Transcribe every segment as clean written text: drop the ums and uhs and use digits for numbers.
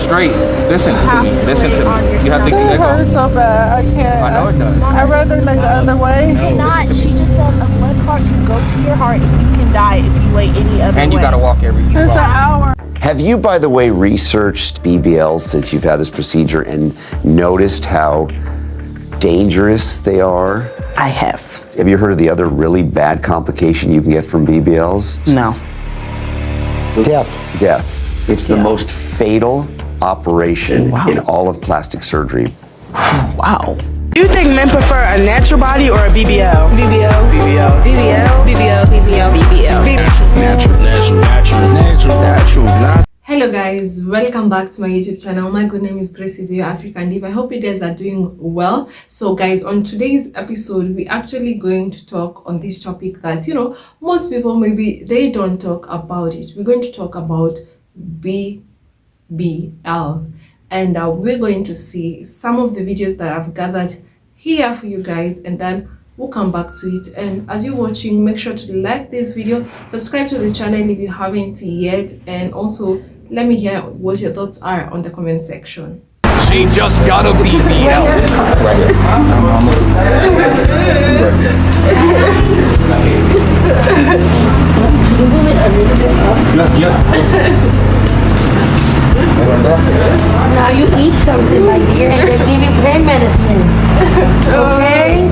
Straight. Listen to me. Listen to me. You have to let It go. hurts so bad. I can't. I know it does. I'd rather like the other way. You cannot. She just said a blood clot can go to your heart and you can die if you lay any other way. And you gotta walk every It's an hour. Have you, by the way, researched BBLs since you've had this procedure and noticed how dangerous they are? I have. Have you heard of the other really bad complication you can get from BBLs? No. Death. It's the most fatal operation in all of plastic surgery. Wow. Do you think men prefer a natural body or a BBL? BBL. BBL. BBL. BBL. BBL. BBL. Natural. Hello guys, welcome back to my YouTube channel. My good name is Gracey D, African Diva. I hope you guys are doing well. So guys, on today's episode, we're actually going to talk on this topic that, most people maybe they don't talk about it. We're going to talk about BBL. And we're going to see some of the videos that I've gathered here for you guys, and then we'll come back to it. And as you're watching, make sure to like this video, subscribe to the channel if you haven't yet, and also let me hear what your thoughts are on the comment section. She just got a BBL. Now you eat something, my dear, and they give you pain medicine. Okay?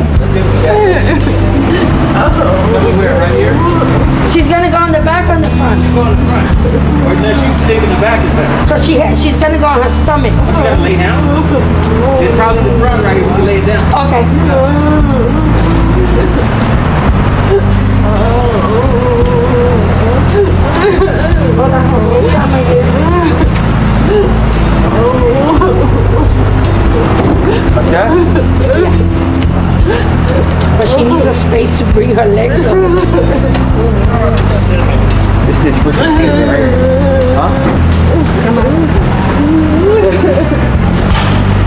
Right here. She's gonna go on the back or on the front? Go on the front. Or unless you think in the back is better. So she's gonna go on her stomach. You gotta lay down. Then probably the front right here. You can lay it down. Okay. Hold on, hold on, my dear. Like that? But she needs a space to bring her legs up. This freaking shit right here. Huh? Come on.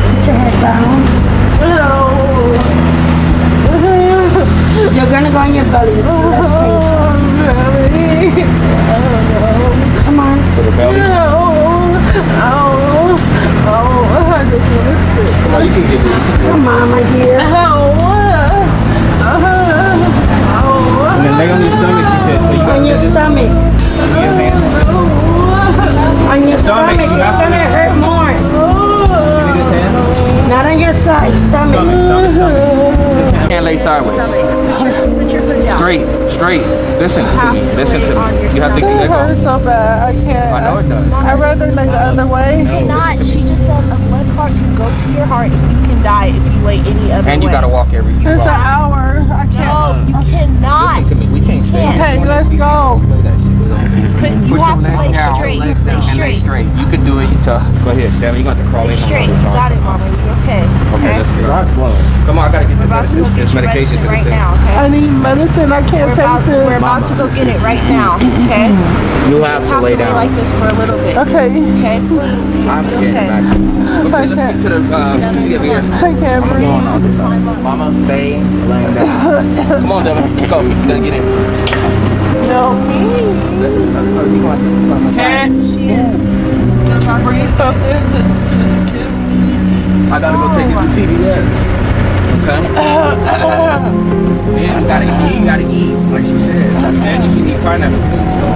Put your head down. You're gonna go on your belly. This is less painful. Come on. For the belly? Oh, you can get it. Come on, my dear. And then lay on your stomach, she said. So you On your stomach. On your stomach. It's gonna hurt more. Give me this hand. Not on your side. Stomach. Can't lay sideways. Put your foot down. Straight. Listen to me. Listen to me. You have to It let go. hurts so bad. I can't. I know it does. I'd rather like the other way. You cannot. She just said a blood clot can go to your heart and you can die if you lay any other way. And you gotta walk every It's an hour. I No, can't. you cannot. Listen to me. We can't stay. Okay, let's go. You have to lay straight. Lay straight. You can do it. You tough. Go ahead. Damn, you're going to crawl in on Straight. You this got it, Mama. You okay? Okay, let's go. Drive slow. Come on, I gotta get We're about to go this get your medication to medicine the right thing. now, okay? I need medicine. I can't take We're this. about to go get it right now, okay? You have to lay down. like this for a little bit. Okay. Okay, please. I'm getting back to you. Okay, let's get to the CVS. I can't I'm breathe. going on this side. Mama, stay laying down. Come on, Devin. Let's go. Gotta get in. No, me. Can't. She is. Breathe something. I gotta go take it to CVS. Okay? Yeah, you gotta eat, like she said. And you should eat pineapple too, so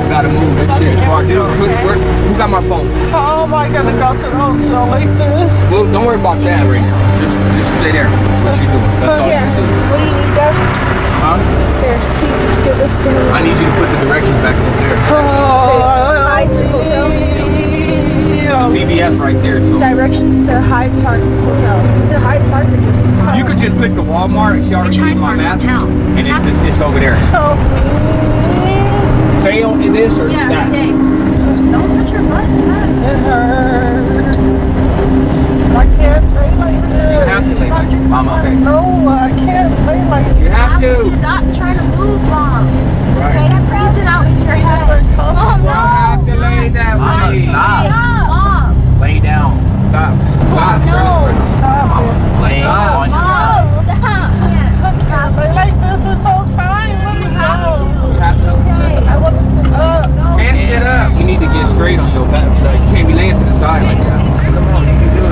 you gotta move that shit. Who got my phone? Oh my God, I got to the hotel like this. Well, don't worry about that right now. Just stay there. What you doing? That's all you do. What do you need, Deb? Huh? Here, give this to me. I need you to put the directions back over there. Hyde Hotel. CVS right there, so. Directions to Hyde Park Hotel. Is it Hyde Park or just Hyde? You could just click the Walmart. She already gave my map. And it's over there. Help me. Stay on this or Yeah, that? stay. Don't touch your butt. It hurts. I can't lay like this. You have to lay like this. Mama. No, I can't lay like this. You have to. Stop trying to move, Mom. Right. Okay, I'm pressing out your head. Mom, You have to lay that Mama, way. stop. Mom. Lay down. Stop. No. Mama, lay on your side. Oh, stop. Lay like this this whole time. Let me go. You have to. I want to sit up. Can't sit up. You need to get straight on your back. Like, you can't be laying to the outside like that. Come on, you can do it.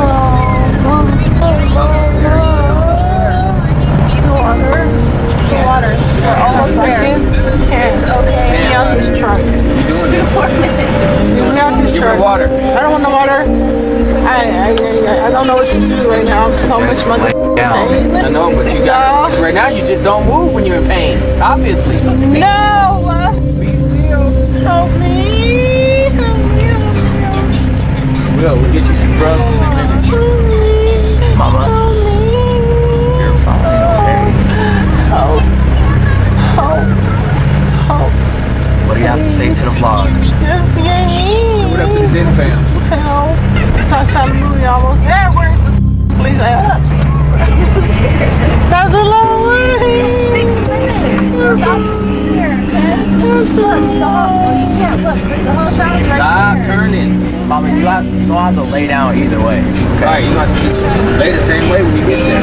The water. We're almost there. It's okay. Get me out this truck. You doing it. Get me out this Give her truck. water. I don't want no water. I don't know what to do right now. I'm so much money. Down. I know, but you got right now. You just don't move when you're in pain. Obviously. No! Be still. Help me! Help me! We'll get you some drugs in a minute. Mama. You're fine, okay? Help! What do you have to say to the vlog? Just get me! What up to the Den fam? Help! Sunshine movie almost there. Where's the police at? That's a long way. 6 minutes. We're about to be here, okay? Look, the you can't look, but the hotel's right Stop there. turning. Mama, you don't have to lay down either way. Alright, you have to lay the same way when you get there. I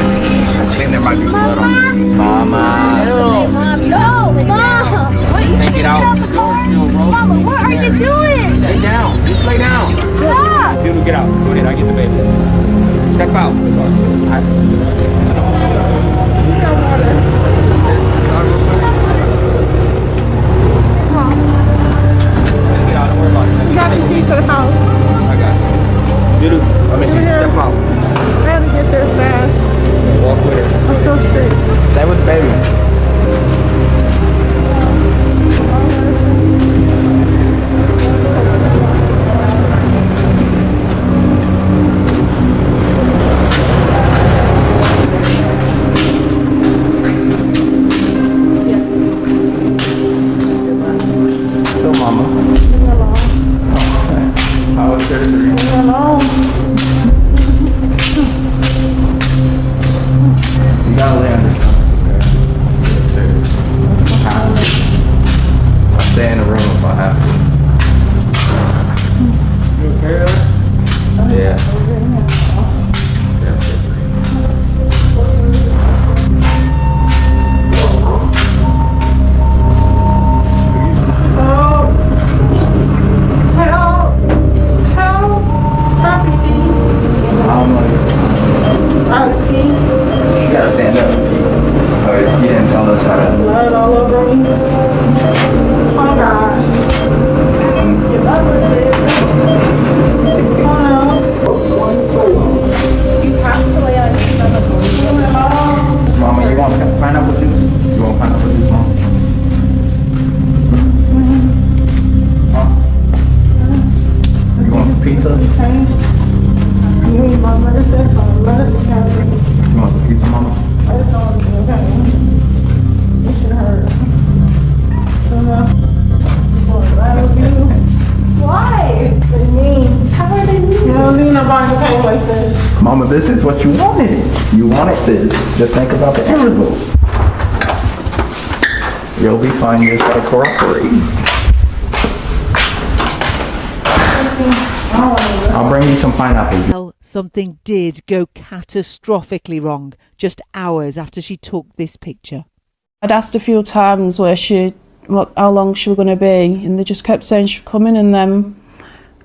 think there might be blood on the seat. Mama. No, Mom. What, you Take it out. The door, roll. Mama, what are you doing? Lay down. Just lay down. Stop. Dude, get out. Go ahead, I'll get the baby. Step out. Get out, don't worry about it. You got the key to the house. I got it. Dude, let me see. Step out. I had to get there fast. Walk with her. I'm so sick. Stay with the baby. So, Mama. How was surgery? You gotta lay on your stomach, okay? I'll stay in the room if I have to. You okay? Yeah. You gotta stand up, Pete. Oh, you didn't tell us how to. Blood all over me. Oh God. Get up with it. Oh no. You have to lay on your stomach. Mama, you want pineapple juice? You want pineapple juice, Mom? Huh? You want some pizza? You need my medicine, so medicine cabinet. You want some pizza, Mama? I just don't want to be okay. It should hurt. Why? They're mean. How are they mean? You don't need nobody to play like this. Mama, this is what you wanted. You wanted this. Just think about the end result. You'll be fine. You just gotta cooperate. I'll bring you some pineapple juice. Well, something did go catastrophically wrong just hours after she took this picture. I'd asked a few times how long she was going to be, and they just kept saying she's coming, and then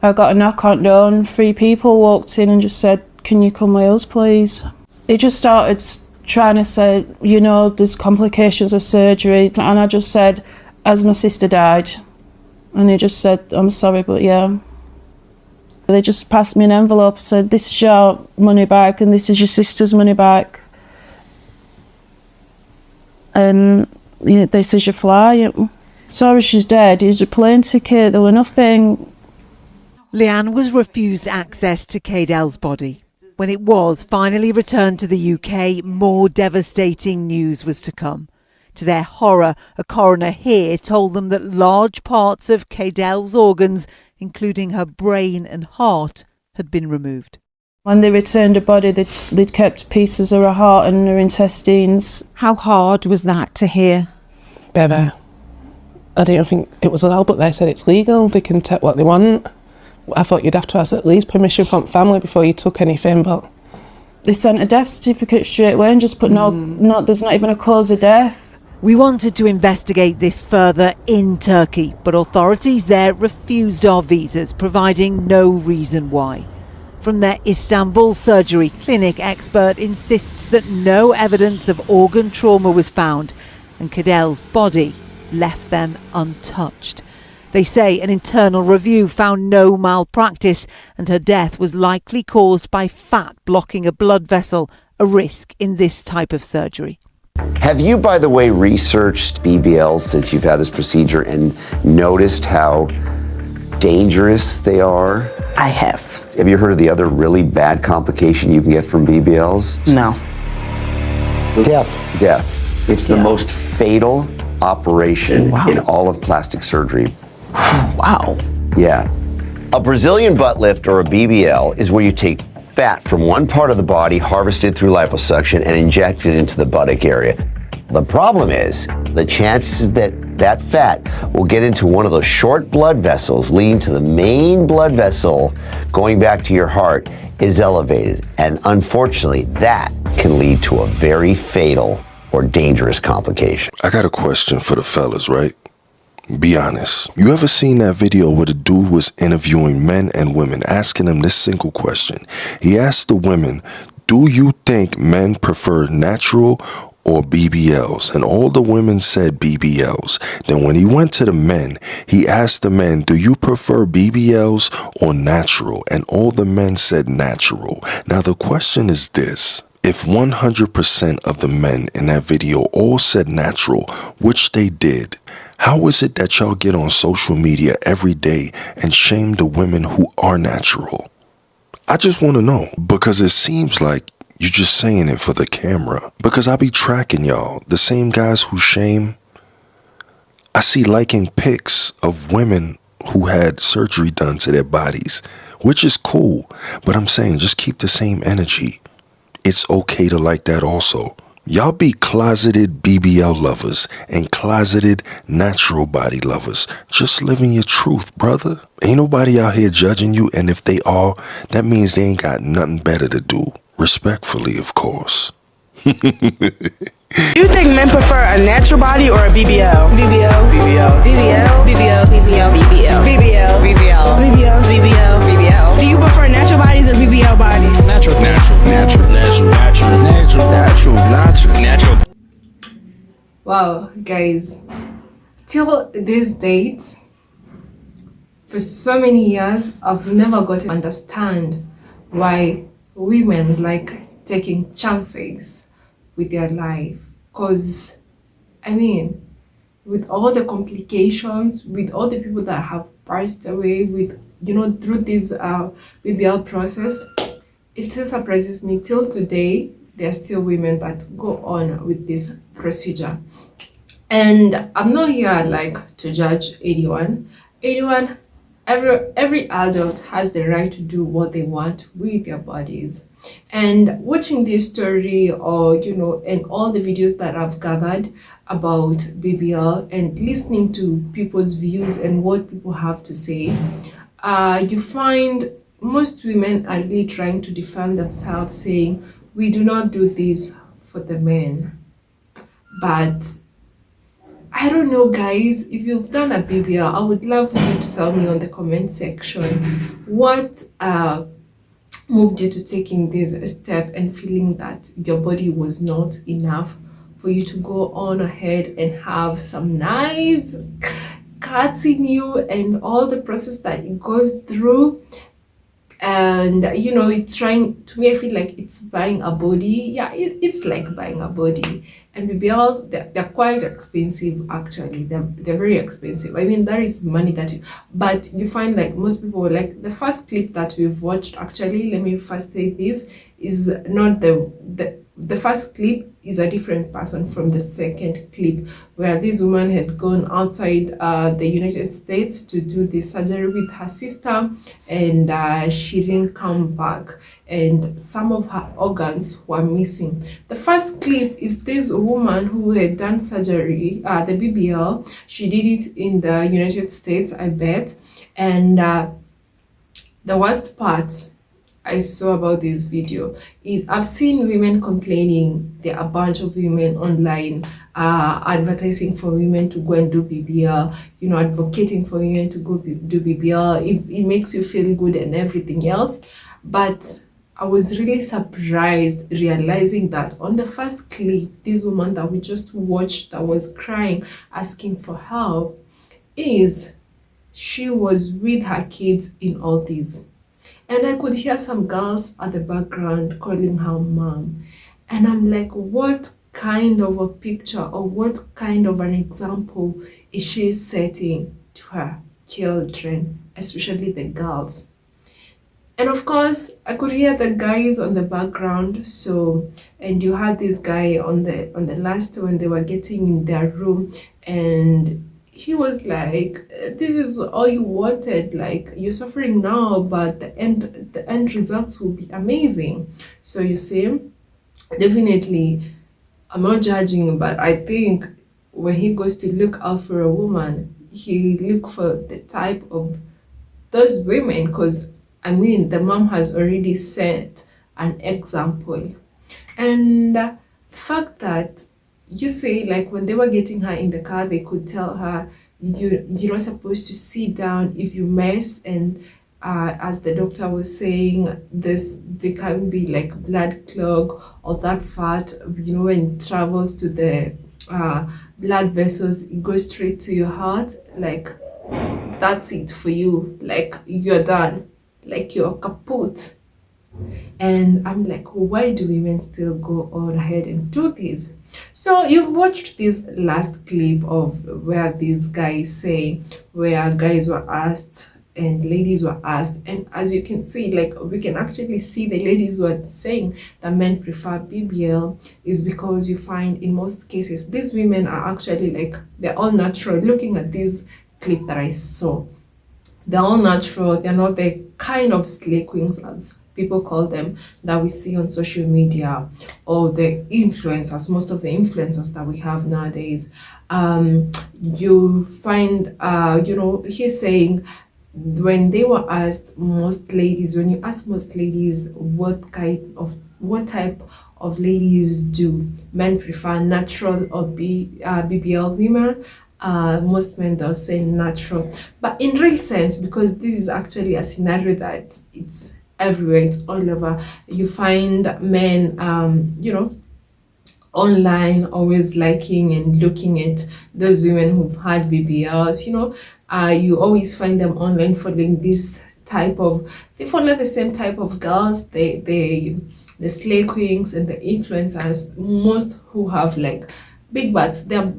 I got a knock on the door and 3 people walked in and just said, "Can you come with us, please?" They just started trying to say, there's complications of surgery, and I just said, "As my sister died," and they just said, "I'm sorry, but yeah." They just passed me an envelope, said, "This is your money back and this is your sister's money back. And this is your flight." Sorry, she's dead. Here's a plane ticket. There were nothing. Leanne was refused access to Cadell's body. When it was finally returned to the UK, more devastating news was to come. To their horror, a coroner here told them that large parts of Cadell's organs, including her brain and heart, had been removed. When they returned her body, they'd kept pieces of her heart and her intestines. How hard was that to hear? Baby, I don't think it was allowed, but they said it's legal. They can take what they want. I thought you'd have to ask at least permission from family before you took anything, but... They sent a death certificate straight away and just put no, there's not even a cause of death. We wanted to investigate this further in Turkey, but authorities there refused our visas, providing no reason why. From their Istanbul surgery clinic, expert insists that no evidence of organ trauma was found and Kadel's body left them untouched. They say an internal review found no malpractice and her death was likely caused by fat blocking a blood vessel, a risk in this type of surgery. Have you, by the way, researched BBLs since you've had this procedure and noticed how dangerous they are? I have. Have you heard of the other really bad complication you can get from BBLs? No. Death. Death. It's the most fatal operation in all of plastic surgery. Wow. Yeah. A Brazilian butt lift or a BBL is where you take fat from one part of the body harvested through liposuction and inject it into the buttock area. The problem is the chances that that fat will get into one of those short blood vessels leading to the main blood vessel going back to your heart is elevated. And unfortunately, that can lead to a very fatal or dangerous complication. I got a question for the fellas, right? Be honest. You ever seen that video where the dude was interviewing men and women, asking them this single question? He asked the women, do you think men prefer natural or BBLs? And all the women said BBLs. Then when he went to the men, he asked the men, do you prefer BBLs or natural? And all the men said natural. Now the question is this. If 100% of the men in that video all said natural, which they did, how is it that y'all get on social media every day and shame the women who are natural? I just want to know, because it seems like you're just saying it for the camera. Because I be tracking y'all, the same guys who shame, I see liking pics of women who had surgery done to their bodies, which is cool. But I'm saying just keep the same energy. It's okay to like that also. Y'all be closeted BBL lovers and closeted natural body lovers. Just living your truth, brother. Ain't nobody out here judging you, and if they are, that means they ain't got nothing better to do. Respectfully, of course. Do you think men prefer a natural body or a BBL? BBL. BBL. BBL. BBL. BBL. BBL. BBL. BBL. BBL. BBL. BBL. Do you prefer natural bodies or BBL bodies? Natural. Natural. Natural. Natural. Natural. Natural. Natural. Natural. Natural. Wow, guys. Till this date, for so many years, I've never got to understand why women like taking chances with their life. Because, I mean, with all the complications, with all the people that have passed away with, through this BBL process, it still surprises me. Till today, there are still women that go on with this procedure. And I'm not here to judge anyone. Every adult has the right to do what they want with their bodies. And watching this story or, and all the videos that I've gathered about BBL and listening to people's views and what people have to say, you find most women are really trying to defend themselves, saying, we do not do this for the men. But I don't know, guys, if you've done a BBL, I would love for you to tell me on the comment section what moved you to taking this step and feeling that your body was not enough for you to go on ahead and have some knives, cuts in you, and all the process that it goes through. And it's trying to me, I feel like it's buying a body. Yeah, it's like buying a body. And BBLs, they're quite expensive. Actually, they're very expensive. I mean, that is money but you find most people, the first clip that we've watched, actually, let me first say this, is not the first clip is a different person from the second clip, where this woman had gone outside the United States to do this surgery with her sister, and she didn't come back, and some of her organs were missing. The first clip is this woman who had done surgery, the BBL. She did it in the United States, I bet, and the worst part, I saw about this video is I've seen women complaining. There are a bunch of women online advertising for women to go and do BBL, you know, advocating for women to go do BBL if it makes you feel good and everything else. But I was really surprised realizing that on the first clip, this woman that we just watched that was crying, asking for help, she was with her kids in all this. And I could hear some girls at the background calling her mom. And I'm like, what kind of a picture or what kind of an example is she setting to her children, especially the girls? And of course, I could hear the guys on the background. So, and you had this guy on the last when they were getting in their room, and he was like, this is all you wanted, like you're suffering now, but the end results will be amazing. So you see, definitely, I'm not judging, but I think when he goes to look out for a woman, he look for the type of those women, because I mean, the mom has already set an example. And the fact that you say, like, when they were getting her in the car, they could tell her, you're not supposed to sit down if you mess. And as the doctor was saying, there can be like blood clog or that fat, you know, when it travels to the blood vessels, it goes straight to your heart. Like, that's it for you. Like, you're done. Like, you're kaput. And I'm like, why do women still go on ahead and do this? So you've watched this last clip of where these guys say, where guys were asked and ladies were asked, and as you can see, like, we can actually see the ladies were saying that men prefer BBL is because you find in most cases these women are actually like, they're all natural. Looking at this clip that I saw, they're all natural. They're not the kind of slay queens, as people call them, that we see on social media, or the influencers. Most of the influencers that we have nowadays, you find, you know, he's saying, when they were asked, most ladies, when you ask most ladies what type of ladies do men prefer, natural or BBL women, most men, they'll say natural. But in real sense, because this is actually a scenario that it's everywhere, it's all over, you find men, you know, online always liking and looking at those women who've had BBLs, you know. You always find them online following this type of, they follow the same type of girls, the slay queens and the influencers, most who have like big butts. They're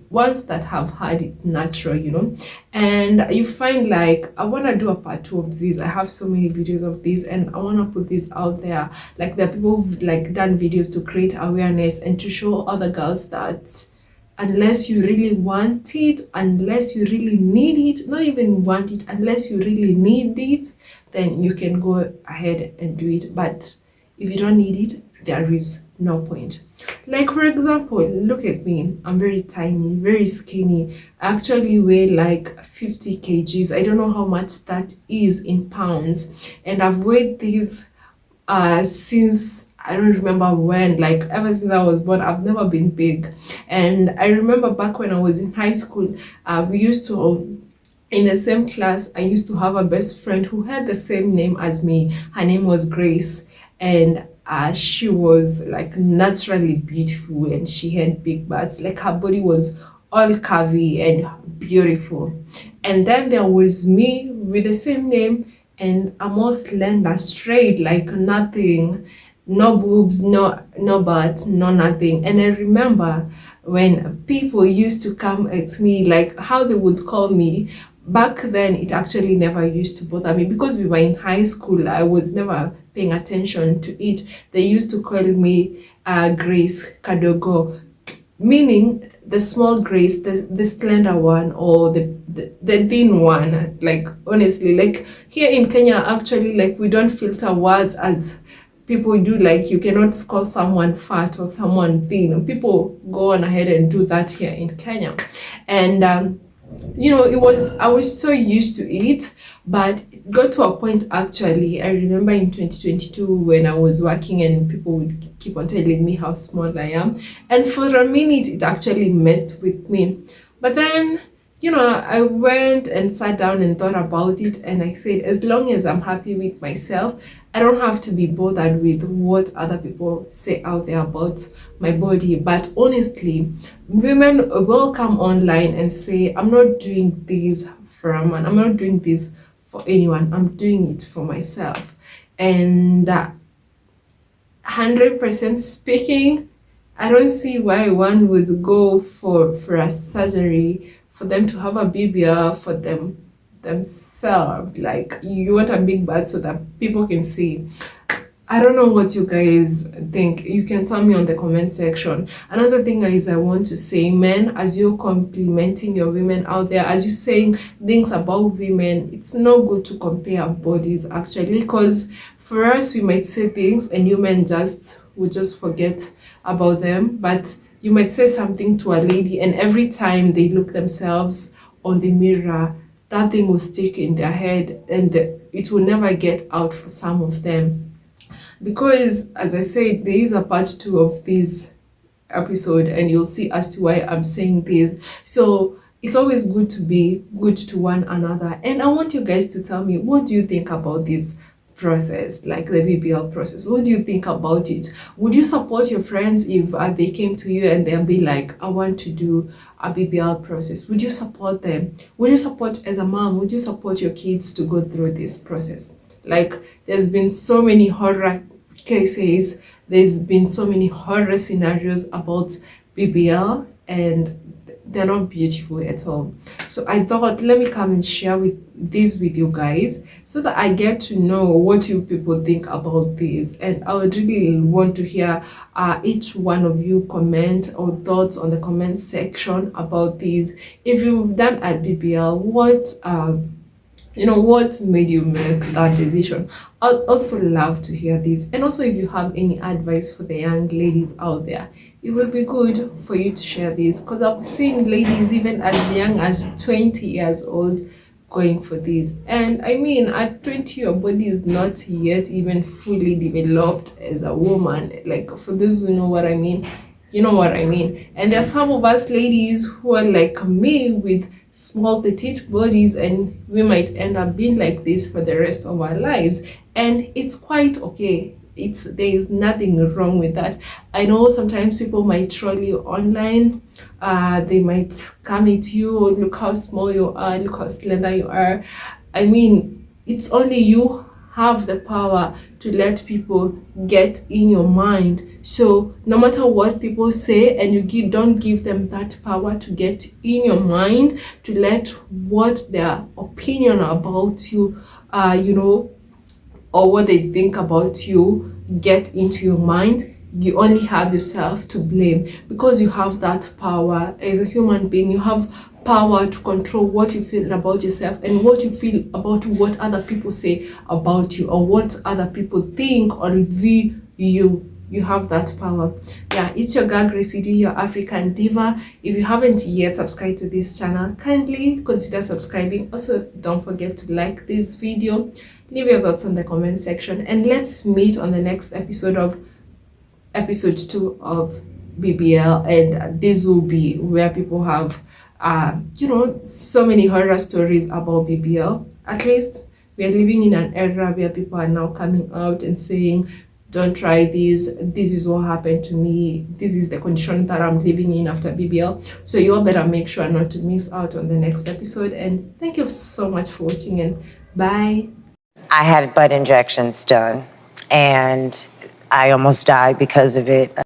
ones that have had it natural, you know. And you find, like, I want to do a part 2 of this. I have so many videos of this, and I want to put this out there. Like, there are people who've like done videos to create awareness and to show other girls that unless you really want it, unless you really need it, not even want it, unless you really need it, then you can go ahead and do it. But if you don't need it, there is no point. Like, for example, look at me. I'm very tiny, very skinny. I actually weigh like 50 kgs. I don't know how much that is in pounds. And I've weighed this since I don't remember when, like ever since I was born. I've never been big. And I remember back when I was in high school, we used to, in the same class, I used to have a best friend who had the same name as me. Her name was Grace. And she was like naturally beautiful, and she had big butts. Like, her body was all curvy and beautiful. And then there was me with the same name, and I'm all slender, straight, like nothing, no boobs, no butt, no nothing. And I remember when people used to come at me, like how they would call me. Back then, it actually never used to bother me because we were in high school. I was never paying attention to it. They used to call me Grace Kadogo, meaning the small Grace, the slender one, or the thin one. Like, honestly, like here in Kenya, actually, like, we don't filter words as people do. Like, you cannot call someone fat or someone thin. People go on ahead and do that here in Kenya. And you know, I was so used to it, but it got to a point. Actually, I remember in 2022 when I was working and people would keep on telling me how small I am, and for a minute it actually messed with me. But then, you know, I went and sat down and thought about it, and I said, as long as I'm happy with myself, I don't have to be bothered with what other people say out there about my body. But honestly, women will come online and say, I'm not doing this for a man, I'm not doing this for anyone, I'm doing it for myself. And 100% speaking, I don't see why one would go for a surgery for them to have a BBL for themselves. Like, you want a big butt so that people can see. I don't know what you guys think. You can tell me on the comment section. Another thing is, I want to say, men, as you're complimenting your women out there, as you're saying things about women, it's not good to compare bodies actually, because for us, we might say things and you men would just forget about them. But you might say something to a lady, and every time they look themselves on the mirror, that thing will stick in their head, and it will never get out for some of them. Because, as I said, there is a part 2 of this episode, and you'll see as to why I'm saying this. So it's always good to be good to one another. And I want you guys to tell me, what do you think about this process, like the BBL process? What do you think about it? Would you support your friends if they came to you and they'll be like, I want to do a BBL process? Would you support them? Would you support, as a mom, would you support your kids to go through this process? Like, there's been so many horror cases, there's been so many horror scenarios about BBL, and they're not beautiful at all. So I thought, let me come and share this with you guys, so that I get to know what you people think about this. And I would really want to hear each one of you comment or thoughts on the comment section about this. If you've done a BBL, what made you make that decision? I'd also love to hear this. And also, if you have any advice for the young ladies out there, it would be good for you to share this, because I've seen ladies even as young as 20 years old going for this. And I mean, at 20, your body is not yet even fully developed as a woman. Like, for those who know what I mean, you know what I mean. And there are some of us ladies who are like me, with small petite bodies, and we might end up being like this for the rest of our lives, and it's quite okay. There is nothing wrong with that. I know sometimes people might troll you online. They might come at you, look how small you are, look how slender you are. I mean, it's only you have the power to let people get in your mind. So no matter what people say, and you don't give them that power to get in your mind, to let what their opinion about you, or what they think about you get into your mind. You only have yourself to blame, because you have that power. As a human being, you have power to control what you feel about yourself, and what you feel about what other people say about you, or what other people think or view you. You have that power. Yeah, it's your girl Gracey D, your African diva. If you haven't yet subscribed to this channel, kindly consider subscribing. Also, don't forget to like this video, leave your thoughts on the comment section, and let's meet on the next episode of episode 2 of BBL. And this will be where people have so many horror stories about BBL. At least we are living in an era where people are now coming out and saying, don't try this is what happened to me, this is the condition that I'm living in after BBL. So you all better make sure not to miss out on the next episode. And thank you so much for watching, and bye. I had butt injections done, and I almost died because of it.